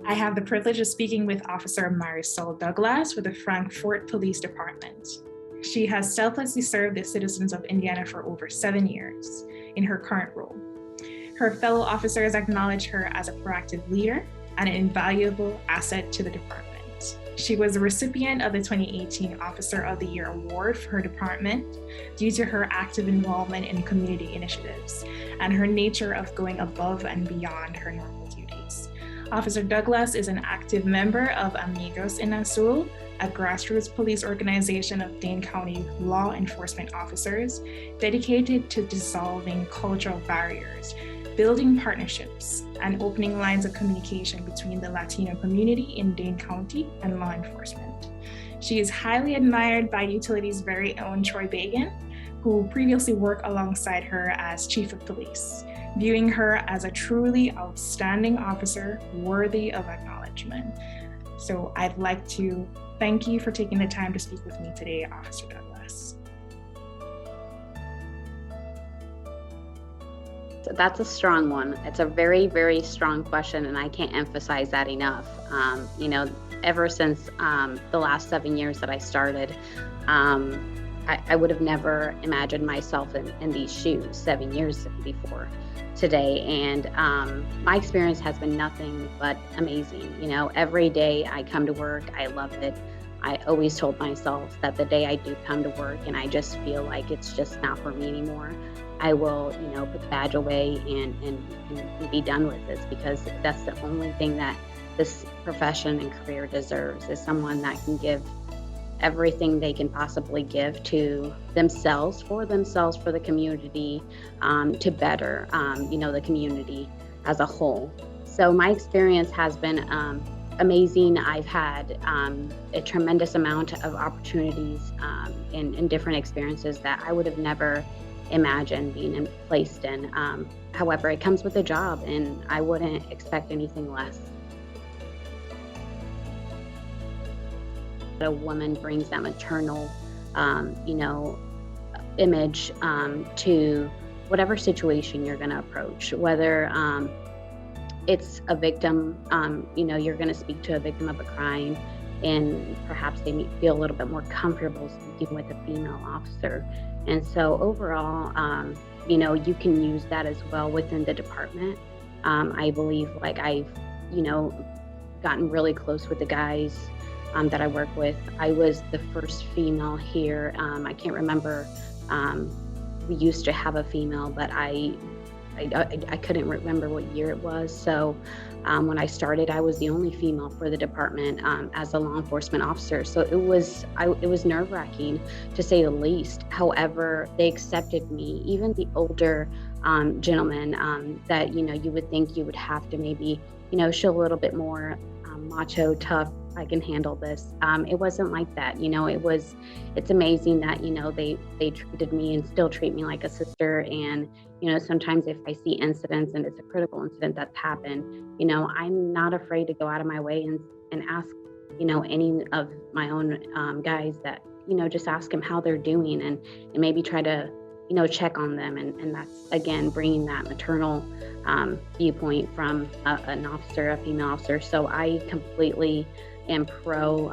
I have the privilege of speaking with Officer Marisol Douglass with the Frankfort Police Department. She has selflessly served the citizens of Indiana for over 7 years in her current role. Her fellow officers acknowledge her as a proactive leader and an invaluable asset to the department. She was a recipient of the 2018 Officer of the Year Award for her department due to her active involvement in community initiatives and her nature of going above and beyond her normal duties. Officer Douglass is an active member of Amigos en Azul, a grassroots police organization of Dane County law enforcement officers dedicated to dissolving cultural barriers, building partnerships, and opening lines of communication between the Latino community in Dane County and law enforcement. She is highly admired by Utility's very own Troy Bagan, who previously worked alongside her as Chief of Police, viewing her as a truly outstanding officer worthy of acknowledgement. So I'd like to thank you for taking the time to speak with me today, Officer Douglass. That's a strong one. It's a very, very strong question, and I can't emphasize that enough. Ever since the last 7 years that I started, I would have never imagined myself in these shoes 7 years before today. And my experience has been nothing but amazing. Every day I come to work, I love it. I always told myself that the day I do come to work and I just feel like it's just not for me anymore, I will, put the badge away and be done with this, because that's the only thing that this profession and career deserves, is someone that can give everything they can possibly give to themselves, for the community, to better, the community as a whole. So my experience has been amazing. I've had a tremendous amount of opportunities in different experiences that I would have never imagined being placed in. However, it comes with a job, and I wouldn't expect anything less. A woman brings that maternal, image to whatever situation you're going to approach, whether it's a victim, you're going to speak to a victim of a crime, and perhaps they may feel a little bit more comfortable speaking with a female officer. And so overall, you can use that as well within the department. I believe I've, gotten really close with the guys that I work with. I was the first female here. I can't remember, we used to have a female, but I couldn't remember what year it was. So when I started, I was the only female for the department as a law enforcement officer. So it was nerve-wracking, to say the least. However, they accepted me. Even the older gentlemen that you would think you would have to maybe show a little bit more macho, tough, I can handle this. It wasn't like that. It's amazing that, they treated me and still treat me like a sister. And, sometimes if I see incidents and it's a critical incident that's happened, I'm not afraid to go out of my way and ask, any of my own guys that, just ask them how they're doing and maybe try to, check on them. And that's, again, bringing that maternal viewpoint from an officer, a female officer. So I completely am pro,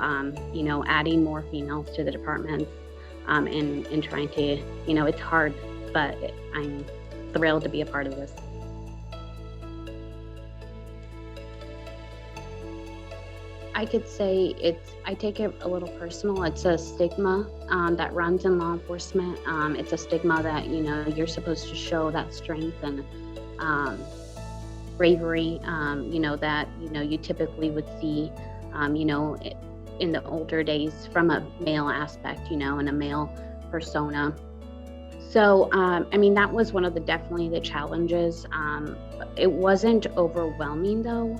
adding more females to the department, and trying to, it's hard, but I'm thrilled to be a part of this. I could say I take it a little personal. It's a stigma that runs in law enforcement. It's a stigma that, you're supposed to show that strength and bravery, that, you typically would see, in the older days from a male aspect, and a male persona. So, that was one of definitely the challenges. It wasn't overwhelming though,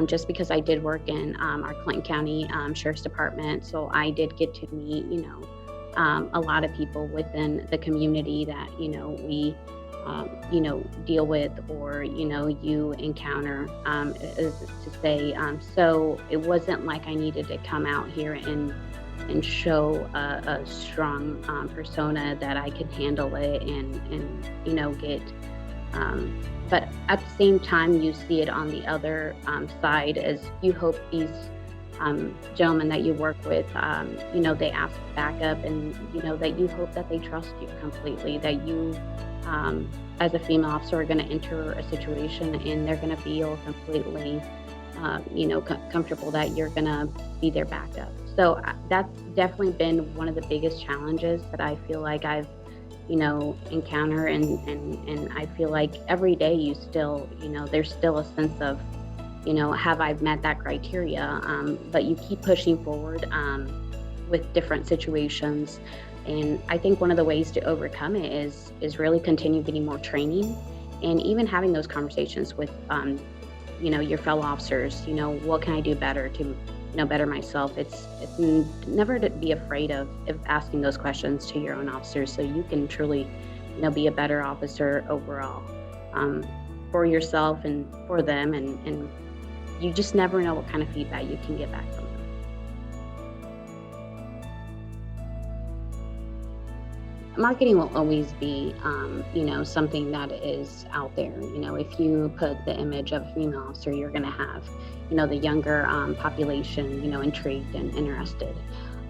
just because I did work in our Clinton County Sheriff's Department. So I did get to meet, a lot of people within the community that, we, deal with, or, you encounter, to say. So it wasn't like I needed to come out here and show a strong persona that I could handle it and get But at the same time, you see it on the other side, as you hope these gentlemen that you work with, they ask backup, and, that you hope that they trust you completely, that you, as a female officer, are going to enter a situation and they're going to feel completely, comfortable that you're going to be their backup. So that's definitely been one of the biggest challenges that I feel like I've, encounter, and I feel like every day you still, there's still a sense of, have I met that criteria? But you keep pushing forward with different situations. And I think one of the ways to overcome it is really continue getting more training, and even having those conversations with, your fellow officers. What can I do better to, better myself? It's never to be afraid of asking those questions to your own officers, so you can truly, be a better officer overall, for yourself and for them, and you just never know what kind of feedback you can get back from them. Marketing will always be, something that is out there. If you put the image of a female officer, you're going to have, the younger population, intrigued and interested.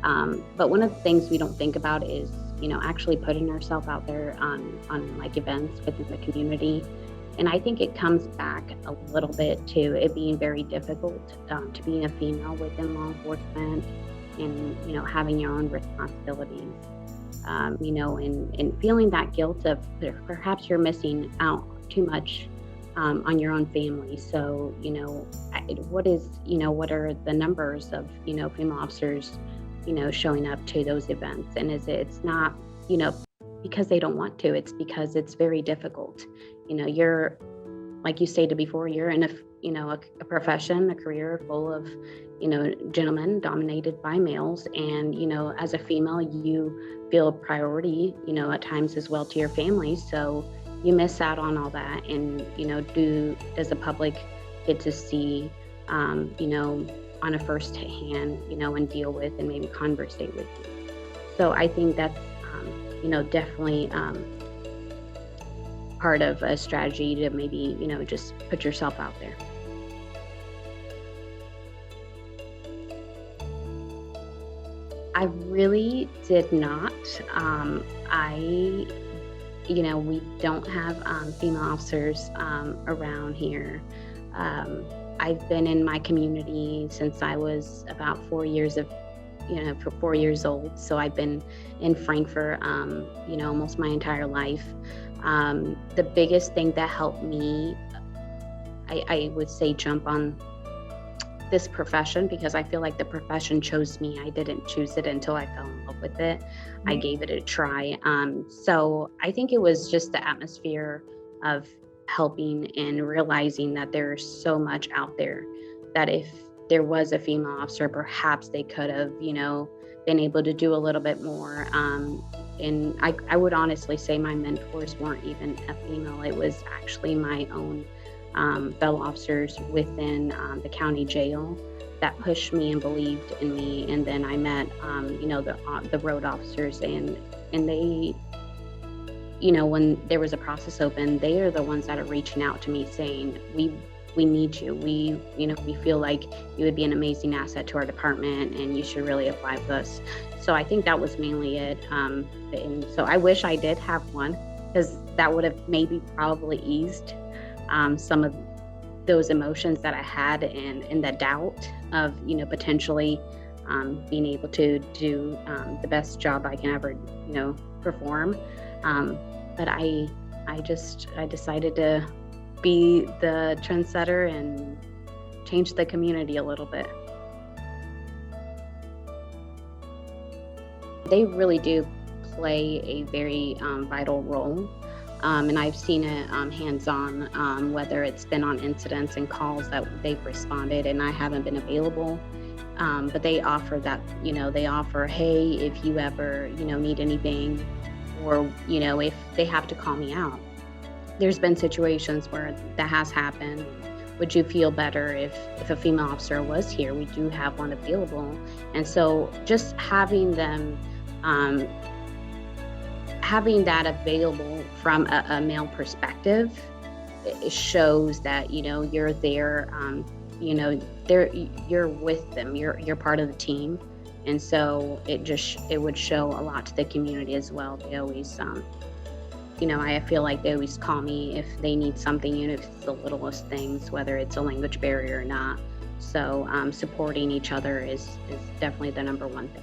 But one of the things we don't think about is, actually putting ourselves out there on like events within the community. And I think it comes back a little bit to it being very difficult to being a female within law enforcement, and, having your own responsibilities. And feeling that guilt of perhaps you're missing out too much on your own family. So, what are the numbers of, female officers, showing up to those events? And it's not, because they don't want to, it's because it's very difficult. You're, like you stated before, you're in a profession, a career full of, gentlemen dominated by males. And, as a female, you feel a priority, at times as well to your family. So you miss out on all that. And, does the public get to see, on a first hand, and deal with and maybe conversate with you? So I think that's, definitely part of a strategy to maybe, just put yourself out there. I really did not. We don't have female officers around here. I've been in my community since I was about 4 years old. So I've been in Frankfort, almost my entire life. The biggest thing that helped me, I would say, jump on this profession, because I feel like the profession chose me. I didn't choose it until I fell in love with it. Mm-hmm. I gave it a try. So I think it was just the atmosphere of helping and realizing that there's so much out there, that if there was a female officer, perhaps they could have, been able to do a little bit more. And I would honestly say my mentors weren't even a female. It was actually my own fellow officers within the county jail that pushed me and believed in me. And then I met, the road officers, and they, when there was a process open, they are the ones that are reaching out to me saying, we need you. We feel like you would be an amazing asset to our department, and you should really apply with us. So I think that was mainly it. And so I wish I did have one, because that would have probably eased some of those emotions that I had, and the doubt of, potentially being able to do the best job I can ever, perform. But I decided to be the trendsetter and change the community a little bit. They really do play a very vital role. And I've seen it hands-on, whether it's been on incidents and calls that they've responded and I haven't been available. But they offer that, they offer, hey, if you ever, need anything, or, if they have to call me out. There's been situations where that has happened. Would you feel better if a female officer was here? We do have one available. And so just having them, having that available from a male perspective it shows that, you're there, you're with them, you're part of the team. And so it would show a lot to the community as well. They always, I feel like they always call me if they need something, even if it's the littlest things, whether it's a language barrier or not. So supporting each other is definitely the number one thing.